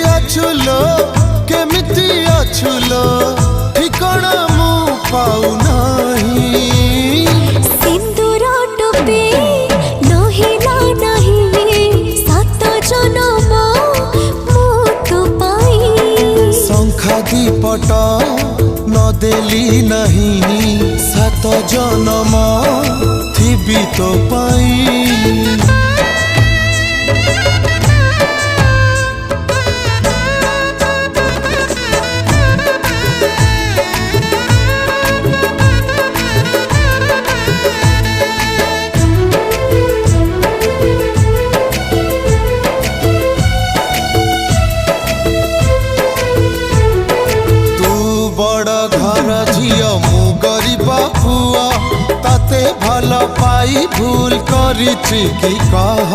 अछुलो केमिति अछुलो ठिकाना मु पाऊ नहीं। सिंदूर टोपी नहिला नहीं सात जन्म मु तो पाई। शंखा दीपट न देली नहीं सात जन्म थिबी तो पाई। झियो मु गरीब पुआ ताते भल पाई भूल करिछि कि कह।